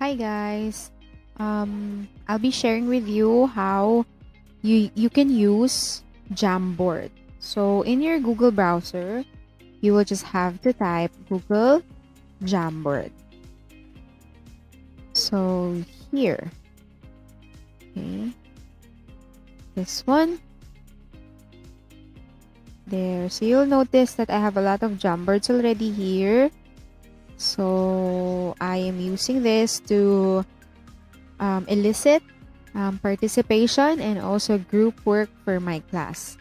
Hi guys. I'll be sharing with you how you can use Jamboard. So in your Google browser, you will just have to type Google Jamboard. So here, okay, this one. There. So you'll notice that I have a lot of Jamboards already here. So I am using this to elicit participation and also group work for my class.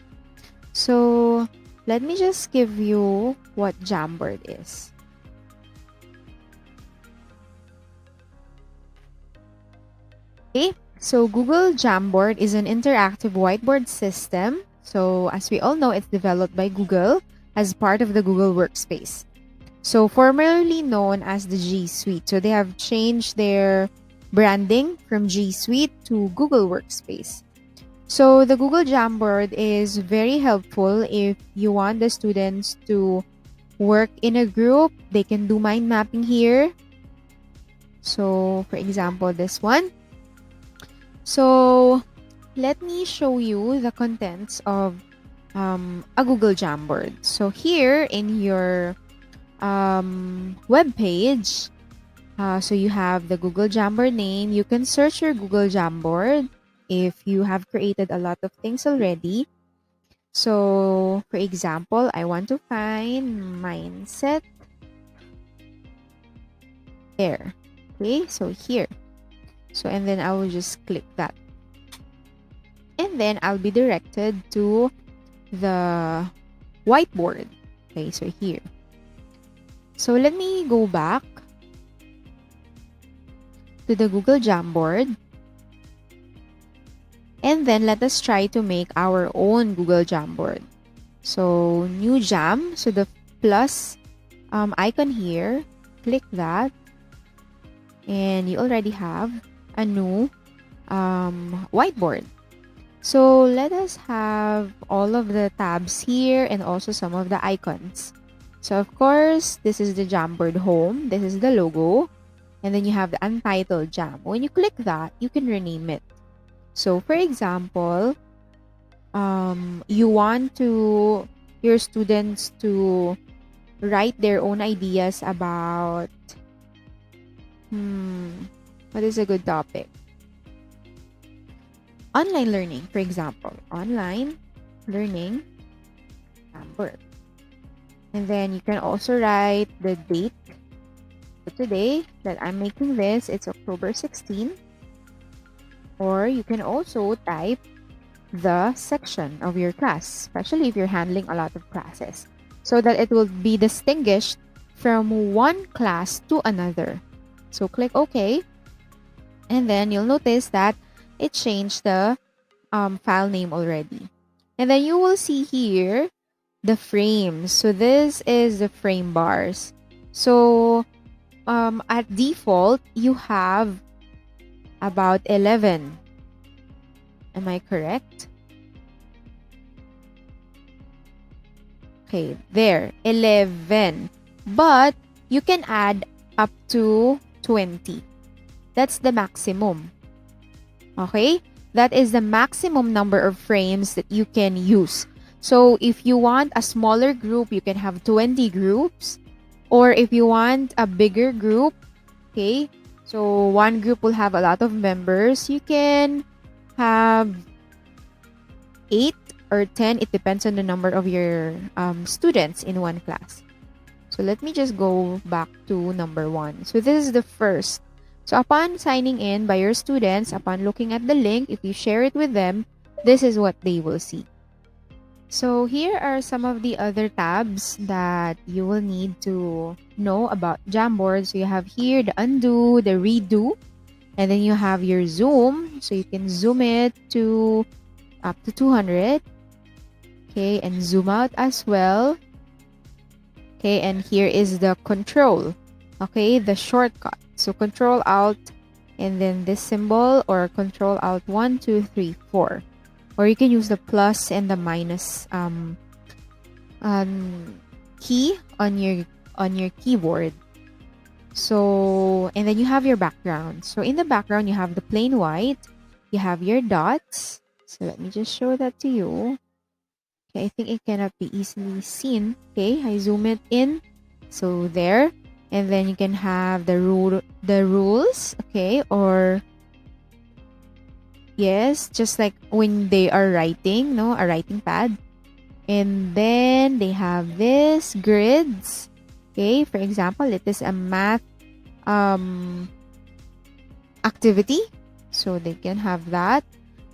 So let me just give you what Jamboard is. Okay, so Google Jamboard is an interactive whiteboard system. So as we all know, it's developed by Google as part of the Google Workspace. So formerly known as the G Suite. So they have changed their branding from G Suite to Google Workspace. So the Google Jamboard is very helpful if you want the students to work in a group. They can do mind mapping here. So for example, this one. So let me show you the contents of a Google Jamboard. So here in your web page, so you have the Google Jamboard name. You can search your Google Jamboard if you have created a lot of things already. So for example, I want to find mindset. There. Okay, so here. So and then I will just click that. And then I'll be directed to the whiteboard. Okay, so here. So let me go back to the Google Jamboard. And then let us try to make our own Google Jamboard. So new Jam, so the plus icon here, click that. And you already have a new whiteboard. So let us have all of the tabs here and also some of the icons. So of course, this is the Jamboard home. This is the logo. And then you have the untitled Jam. When you click that, you can rename it. So for example, you want your students to write their own ideas about, what is a good topic? Online learning, for example. Online learning Jamboard. And then you can also write the date. So today that I'm making this, it's October 16. Or you can also type the section of your class, especially if you're handling a lot of classes, so that it will be distinguished from one class to another. So click OK. And then you'll notice that it changed the file name already. And then you will see here the frames. So this is the frame bars. So at default, you have about 11. Am I correct? Okay, there, 11. But you can add up to 20. That's the maximum. Okay? That is the maximum number of frames that you can use. So if you want a smaller group, you can have 20 groups. Or if you want a bigger group, okay, so one group will have a lot of members, you can have 8 or 10. It depends on the number of your students in one class. So let me just go back to number 1. So this is the first. So upon signing in by your students, upon looking at the link, if you share it with them, this is what they will see. So here are some of the other tabs that you will need to know about Jamboard. So you have here the undo, the redo, and then you have your zoom. So you can zoom it to up to 200. Okay, and zoom out as well. Okay, and here is the control. Okay, the shortcut. So control alt and then this symbol, or control alt 1, 2, 3, 4. Or you can use the plus and the minus key on your keyboard. So, and then you have your background. So in the background, you have the plain white, you have your dots. So let me just show that to you. Okay, I think it cannot be easily seen. Okay, I zoom it in. So there. And then you can have the rules, okay, or yes, just like when they are writing, no, a writing pad. And then they have this grids. Okay, for example, it is a math um activity, so they can have that.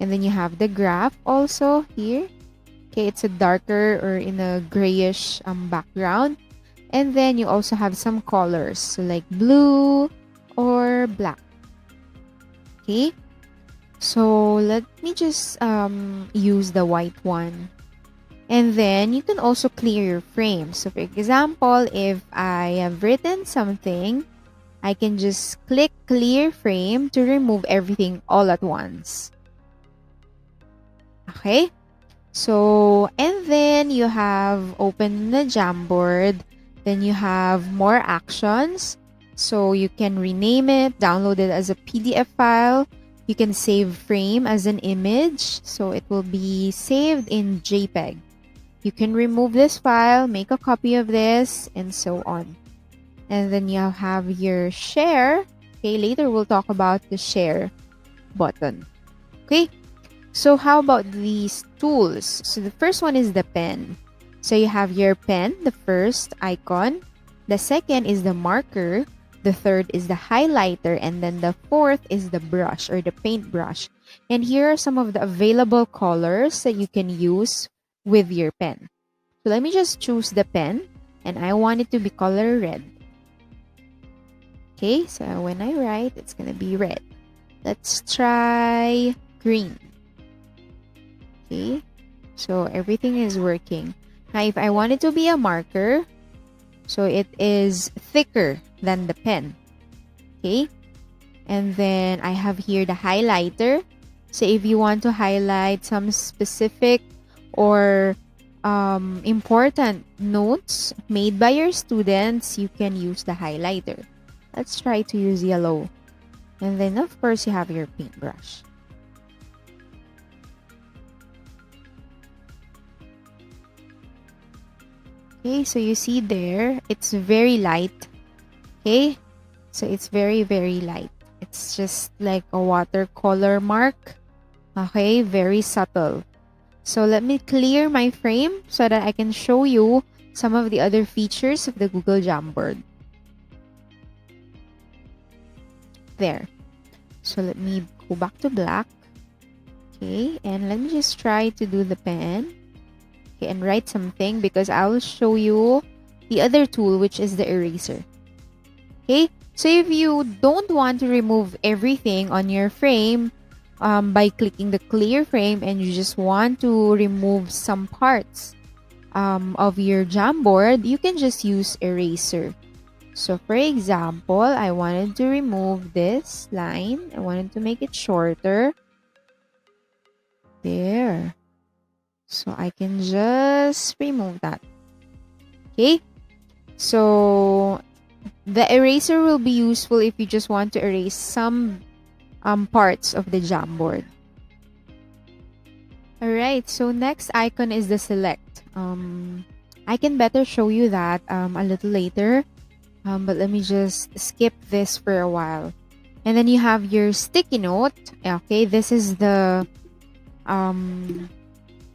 And then you have the graph also here. Okay, it's a darker or in a grayish background. And then you also have some colors, so like blue or black. Okay, so let me just use the white one. And then you can also clear your frame. So for example, if I have written something, I can just click clear frame to remove everything all at once. Okay? So, and then you have open the Jamboard. Then you have more actions. So you can rename it, download it as a PDF file. You can save frame as an image. So it will be saved in JPEG. You can remove this file, make a copy of this, and so on. And then you have your share. Okay, later we'll talk about the share button. Okay, so how about these tools? So the first one is the pen. So you have your pen, the first icon. The second is the marker. The third is the highlighter. And then the fourth is the brush or the paintbrush. And here are some of the available colors that you can use with your pen. So let me just choose the pen. And I want it to be color red. Okay, so when I write, it's going to be red. Let's try green. Okay, so everything is working. Now, if I want it to be a marker, so it is thicker than the pen. Okay, and then I have here the highlighter. So if you want to highlight some specific or important notes made by your students, you can use the highlighter. Let's try to use yellow. And then, of course, you have your paintbrush. Okay, so you see there, it's very light. Okay, so it's very, very light. It's just like a watercolor mark. Okay, very subtle. So let me clear my frame so that I can show you some of the other features of the Google Jamboard. There. So let me go back to black. Okay, and let me just try to do the pen. Okay, and write something because I will show you the other tool, which is the eraser. Okay, so if you don't want to remove everything on your frame by clicking the clear frame and you just want to remove some parts of your Jamboard, you can just use eraser. So for example, I wanted to remove this line. I wanted to make it shorter. There. So I can just remove that. Okay. So the eraser will be useful if you just want to erase some parts of the Jamboard. Alright, so next icon is the select. I can better show you that a little later. But let me just skip this for a while. And then you have your sticky note. Okay, this is the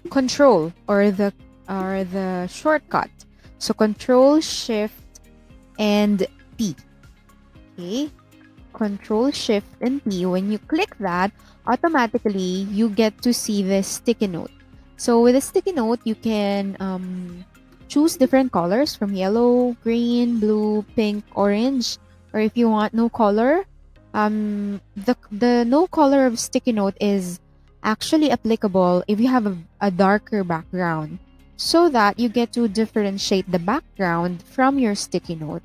control or the shortcut. So Control Shift and P. Okay, Control Shift and P. When you click that, automatically you get to see the sticky note. So with a sticky note, you can choose different colors from yellow, green, blue, pink, orange, or if you want no color, the no color of sticky note is actually applicable if you have a darker background, so that you get to differentiate the background from your sticky note.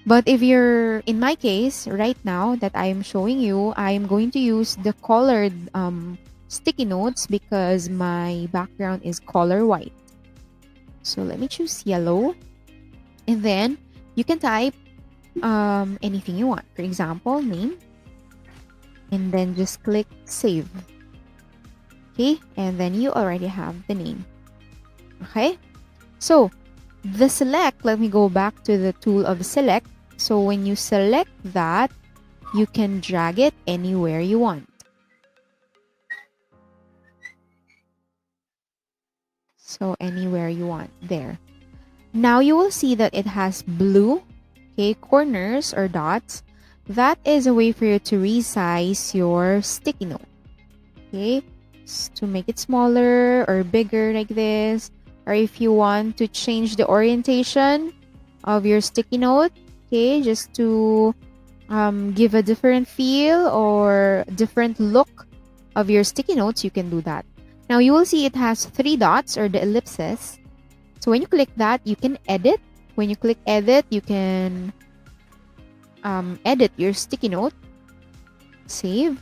But if you're, in my case, right now that I am showing you, I am going to use the colored sticky notes because my background is color white. So let me choose yellow. And then you can type anything you want. For example, name, and then just click save. Okay, and then you already have the name. Okay, so the select, let me go back to the tool of select. So when you select that, you can drag it anywhere you want. So anywhere you want there. Now you will see that it has blue, okay, corners or dots. That is a way for you to resize your sticky note. Okay, to make it smaller or bigger like this. Or if you want to change the orientation of your sticky note, okay, just to give a different feel or different look of your sticky notes, you can do that. Now you will see it has 3 dots or the ellipses. So when you click that, you can edit. When you click edit, you can edit your sticky note. Save.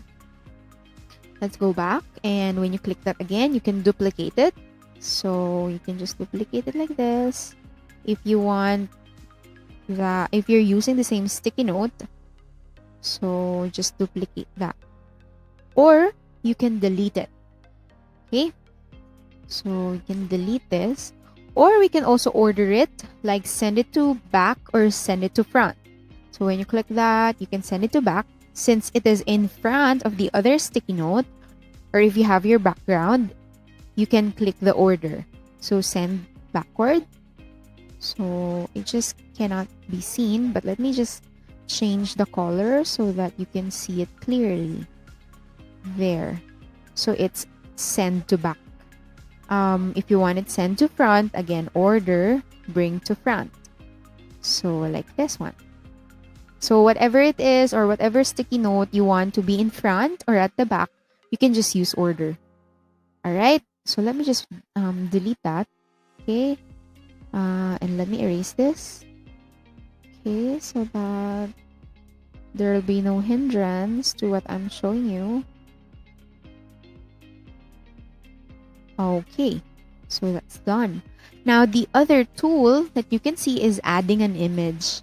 Let's go back. And when you click that again, you can duplicate it. So you can just duplicate it like this. If you want that, if you're using the same sticky note, so just duplicate that. Or you can delete it. Okay? So you can delete this. Or we can also order it, like send it to back or send it to front. So when you click that, you can send it to back. Since it is in front of the other sticky note, or if you have your background, you can click the order. So send backward. So it just cannot be seen, but let me just change the color so that you can see it clearly. There. So it's send to back. If you want it send to front, again, order, bring to front. So like this one. So whatever it is or whatever sticky note you want to be in front or at the back, you can just use order. All right. So let me just delete that. Okay. And let me erase this. Okay. So that there will be no hindrance to what I'm showing you. Okay, so that's done. Now, the other tool that you can see is adding an image.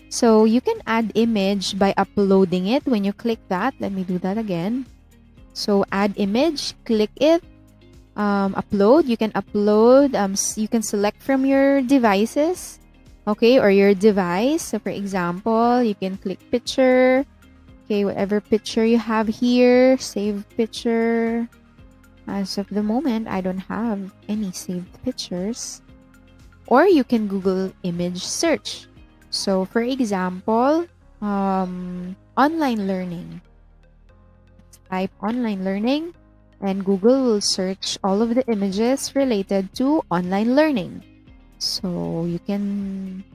So you can add image by uploading it. When you click that, let me do that again. So add image, click it, upload. You can upload, you can select from your devices, okay, or your device. So for example, you can click picture, okay, whatever picture you have here, save picture. As of the moment, I don't have any saved pictures. Or you can Google image search. So for example, online learning. Type online learning and Google will search all of the images related to online learning. So you can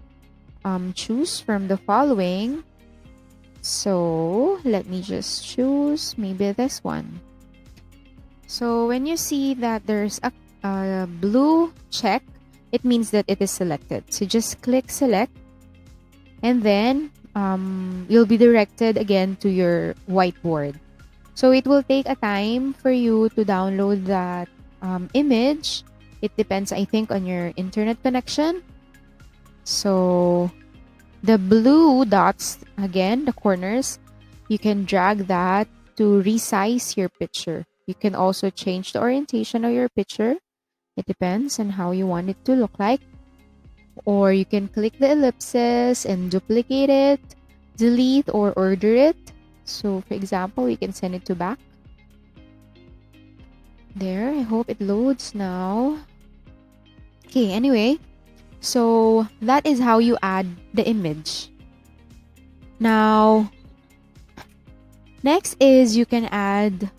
choose from the following. So let me just choose maybe this one. So when you see that there's a blue check, it means that it is selected. So just click select and then you'll be directed again to your whiteboard. So it will take a time for you to download that image. It depends, I think, on your internet connection. So the blue dots, again, the corners, you can drag that to resize your picture. You can also change the orientation of your picture. It depends on how you want it to look like. Or you can click the ellipses and duplicate it, delete or order it. So for example, we can send it to back. There, I hope it loads now. Okay, anyway, so that is how you add the image. Now, next is you can add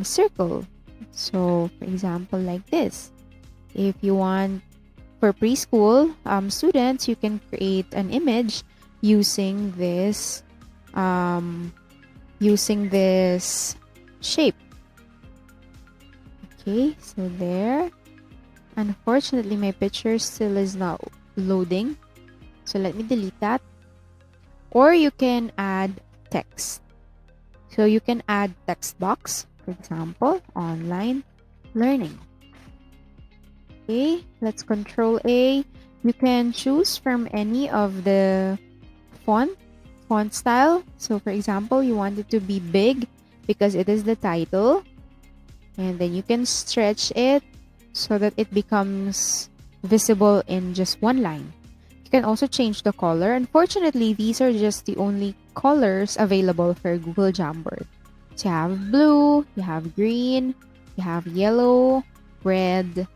circle. So for example, like this. If you want for preschool students, you can create an image using this shape. Okay, so there. Unfortunately, my picture still is not loading. So let me delete that. Or you can add text. So you can add text box, for example, online learning. Okay, let's Control A. You can choose from any of the font style. So for example, you want it to be big because it is the title, and then you can stretch it so that it becomes visible in just one line. You can also change the color. Unfortunately, these are just the only colors available for Google Jamboard. So you have blue, you have green, you have yellow, red,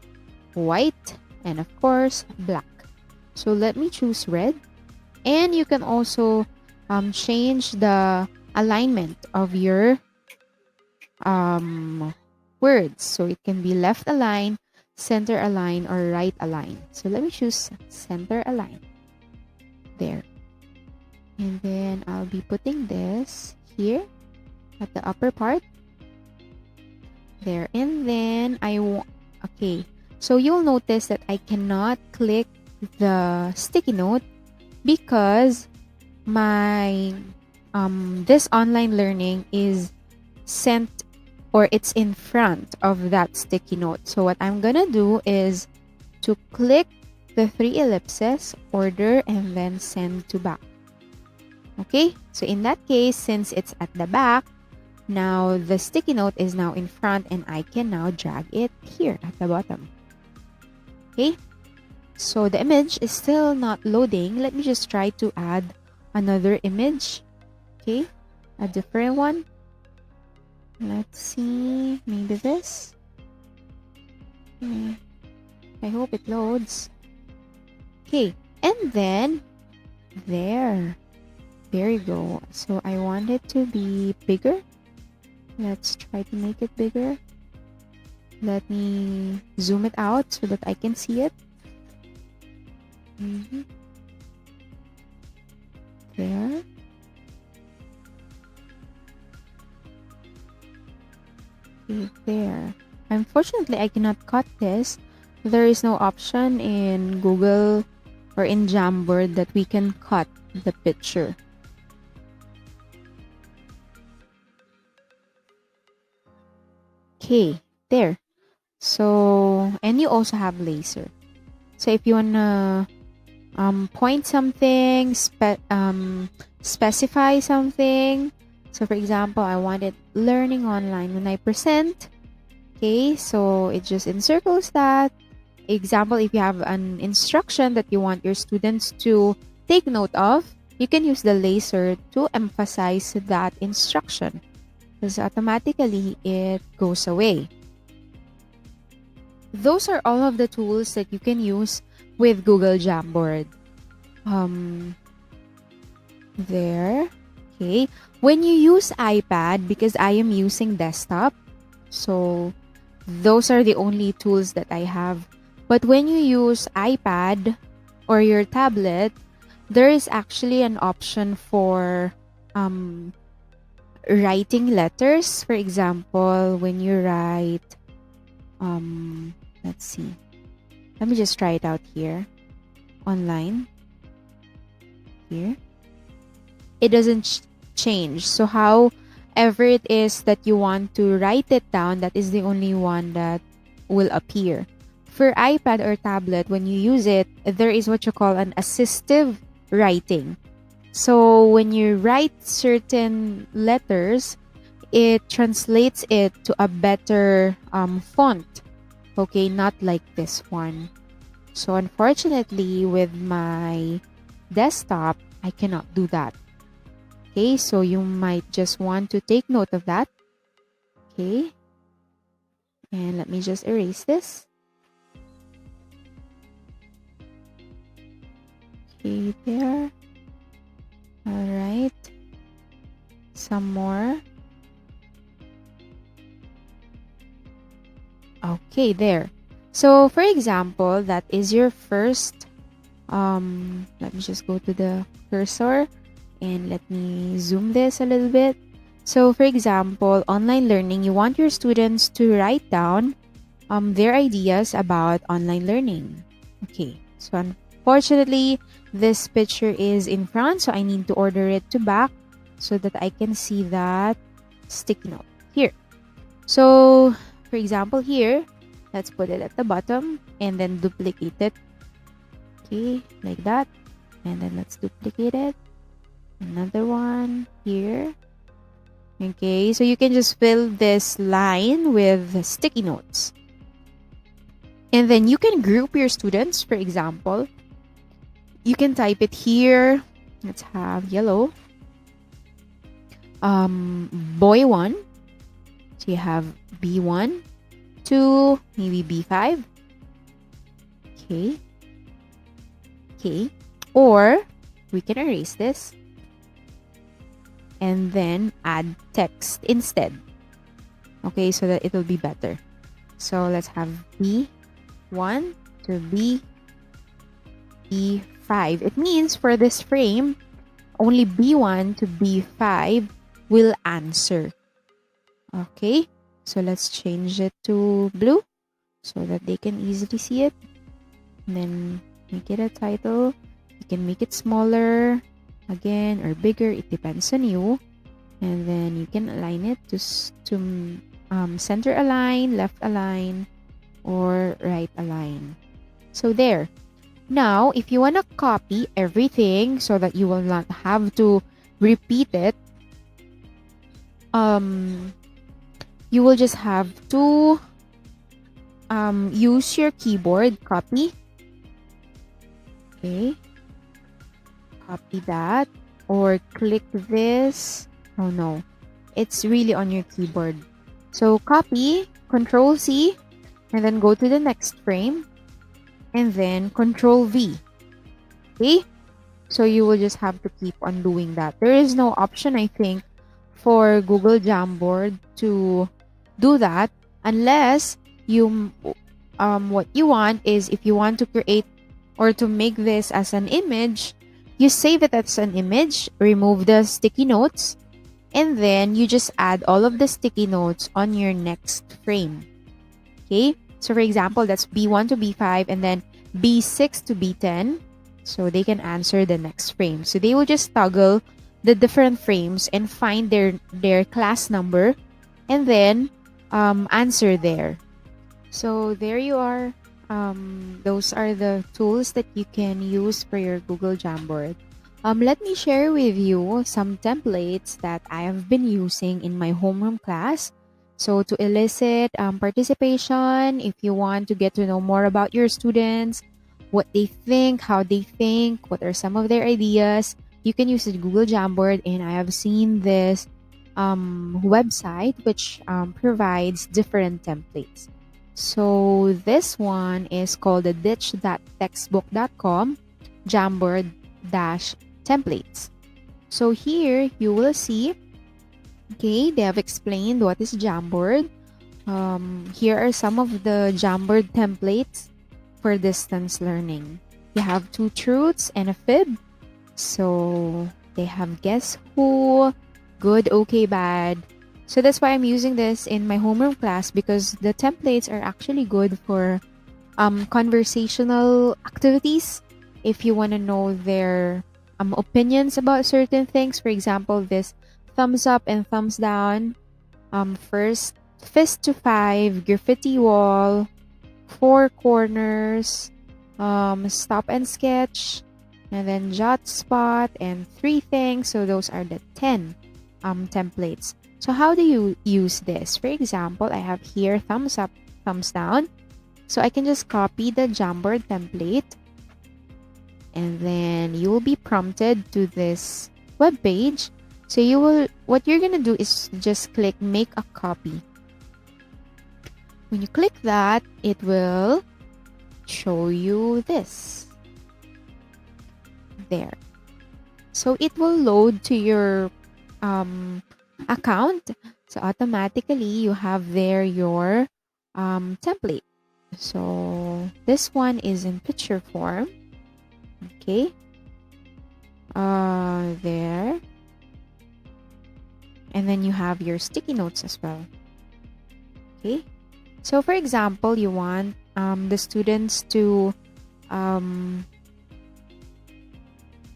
white, and of course, black. So let me choose red. And you can also change the alignment of your words. So it can be left align, center align, or right align. So let me choose center align. There. And then I'll be putting this here at the upper part. There. And then okay. So you'll notice that I cannot click the sticky note because my this online learning is sent, or it's in front of that sticky note. So what I'm gonna do is to click the 3 ellipses, order, and then send to back. Okay, so in that case, since it's at the back, now the sticky note is now in front, and I can now drag it here at the bottom. Okay, so the image is still not loading. Let me just try to add another image. Okay, a different one. Let's see, maybe this. I hope it loads. Okay, and then there you go. So I want it to be bigger. Let's try to make it bigger. Let me zoom it out so that I can see it. There. Okay, there. Unfortunately, I cannot cut this. There is no option in Google or in Jamboard that we can cut the picture. Okay, there. So, and you also have laser. So if you wanna point something, specify something. So for example, I wanted learning online. When I present, okay, so it just encircles that. Example, if you have an instruction that you want your students to take note of, you can use the laser to emphasize that instruction, because automatically it goes away. Those are all of the tools that you can use with Google Jamboard. There. Okay. When you use iPad, because I am using desktop, so those are the only tools that I have. But when you use iPad or your tablet, there is actually an option for writing letters. For example, when you write, let's see. Let me just try it out here. Online. Here. It doesn't change. So however it is that you want to write it down, that is the only one that will appear. For iPad or tablet, when you use it, there is what you call an assistive writing. So when you write certain letters, it translates it to a better font. Okay, not like this one. So unfortunately, with my desktop, I cannot do that. Okay, so you might just want to take note of that. Okay, and let me just erase this. Okay, there. All right. Some more. Okay, there. So, for example, that is your first. Let me just go to the cursor and let me zoom this a little bit. So, for example, online learning, you want your students to write down their ideas about online learning. Okay, so unfortunately, this picture is in front, so I need to order it to back so that I can see that sticky note here. So, for example, here, let's put it at the bottom and then duplicate it. Okay, like that. And then let's duplicate it. Another one here. Okay, so you can just fill this line with sticky notes. And then you can group your students. For example, you can type it here. Let's have yellow. Boy 1. So you have B1, 2, maybe B5. Okay. Okay. Or we can erase this and then add text instead. Okay, so that it will be better. So let's have B1 to B5. It means for this frame, only B1 to B5 will answer. Okay, so let's change it to blue so that they can easily see it. And then make it a title. You can make it smaller again or bigger. It depends on you. And then you can align it to center align, left align, or right align. So there. Now, if you want to copy everything so that you will not have to repeat it, you will just have to use your keyboard, copy. Okay. Copy that. Or click this. Oh no. It's really on your keyboard. So copy, Control C, and then go to the next frame. And then Control V. Okay? So you will just have to keep on doing that. There is no option, I think, for Google Jamboard to do that unless you what you want is, if you want to create or to make this as an image, you save it as an image, remove the sticky notes, and then you just add all of the sticky notes on your next frame. Okay? So for example, that's B1 to B5 and then B6 to B10. So they can answer the next frame. So they will just toggle the different frames and find their class number and then answer there. So there you are. Those are the tools that you can use for your Google Jamboard. Let me share with you some templates that I have been using in my homeroom class. So to elicit participation, if you want to get to know more about your students, what they think, how they think, what are some of their ideas, you can use the Google Jamboard. And I have seen this website which provides different templates. So this one is called the ditch.textbook.com Jamboard-templates. So here you will see, okay, they have explained what is Jamboard. Here are some of the Jamboard templates for distance learning. You have 2 truths and a fib. So they have guess who, good, okay, bad. So that's why I'm using this in my homeroom class, because the templates are actually good for conversational activities. If you want to know their opinions about certain things, for example, this thumbs up and thumbs down, first fist to 5, graffiti wall, 4 corners, stop and sketch, and then jot spot, and 3 things. So those are the 10 templates. So how do you use this? For example, I have here thumbs up, thumbs down. So I can just copy the Jamboard template, and then you will be prompted to this web page. So what you're gonna do is just click make a copy. When you click that, it will show you this. There. So it will load to your account. So automatically you have there your template. So this one is in picture form. Okay. There. And then you have your sticky notes as well. Okay. So for example, you want the students to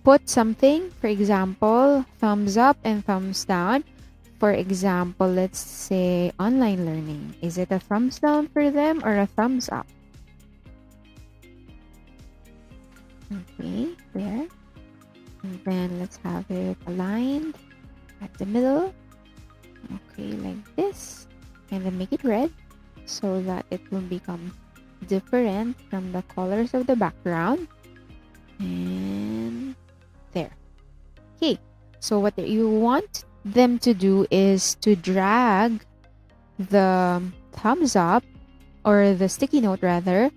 put something. For example, thumbs up and thumbs down. For example, let's say online learning. Is it a thumbs down for them or a thumbs up? Okay, there. And then let's have it aligned at the middle. Okay, like this. And then make it red so that it will become different from the colors of the background. And there. Okay, so what you want them to do is to drag the thumbs up, or the sticky note rather,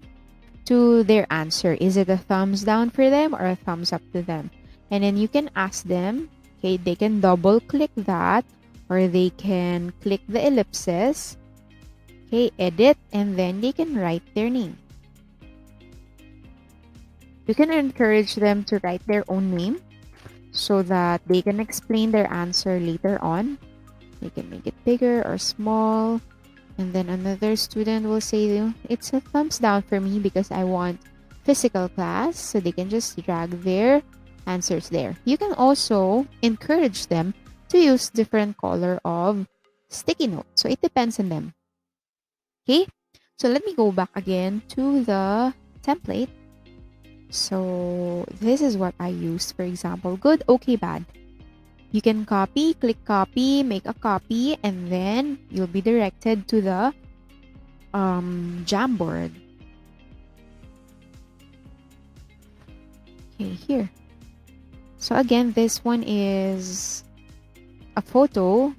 to their answer. Is it a thumbs down for them or a thumbs up to them? And then you can ask them, okay, they can double click that, or they can click the ellipsis, okay, edit, and then they can write their name. You can encourage them to write their own name so that they can explain their answer later on. They can make it bigger or small. And then another student will say, it's a thumbs down for me because I want physical class. So they can just drag their answers there. You can also encourage them to use different color of sticky note. So it depends on them. Okay, so let me go back again to the template. So this is what I used. For example, good, okay, bad. You can copy, click copy, make a copy, and then you'll be directed to the Jamboard. Okay, here. So again, this one is a photo.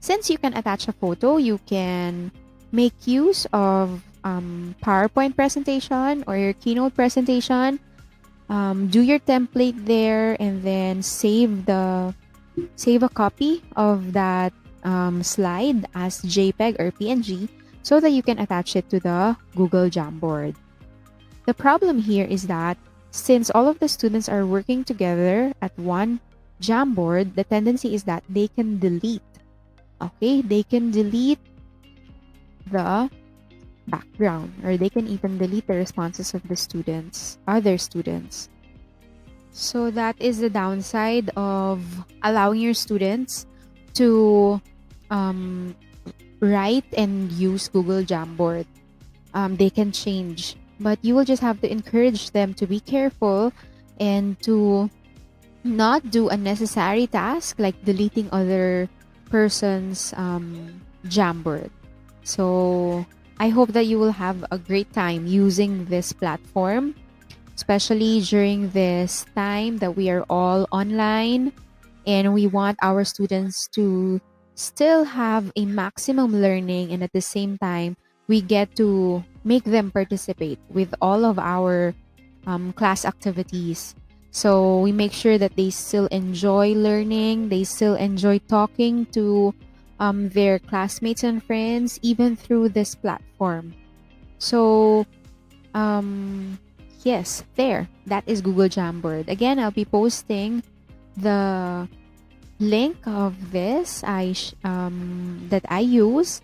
Since you can attach a photo, you can make use of PowerPoint presentation or your keynote presentation. Do your template there, and then save a copy of that slide as JPEG or PNG so that you can attach it to the Google Jamboard. The problem here is that since all of the students are working together at one Jamboard, the tendency is that they can delete. Okay, they can delete the background, or they can even delete the responses of the other students. So that is the downside of allowing your students to write and use Google Jamboard. They can change, but you will just have to encourage them to be careful and to not do unnecessary tasks like deleting other person's Jamboard. So I hope that you will have a great time using this platform, especially during this time that we are all online and we want our students to still have a maximum learning, and at the same time we get to make them participate with all of our class activities. So we make sure that they still enjoy learning, they still enjoy talking to their classmates and friends, even through this platform. So yes, there, that is Google Jamboard. Again, I'll be posting the link of this that I use,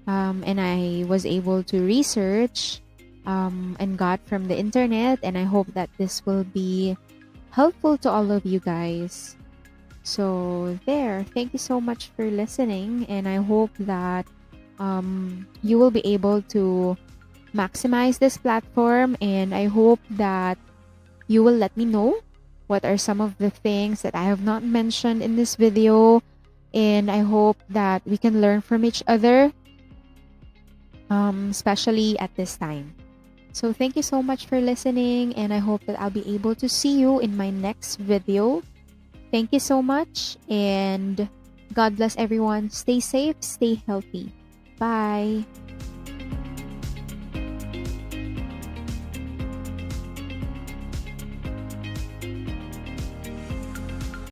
and I was able to research and got from the internet, and I hope that this will be helpful to all of you guys. So there, thank you so much for listening, and I hope that you will be able to maximize this platform, and I hope that you will let me know what are some of the things that I have not mentioned in this video, and I hope that we can learn from each other, especially at this time. So thank you so much for listening, and I hope that I'll be able to see you in my next video. Thank you so much, and God bless everyone. Stay safe, stay healthy. Bye.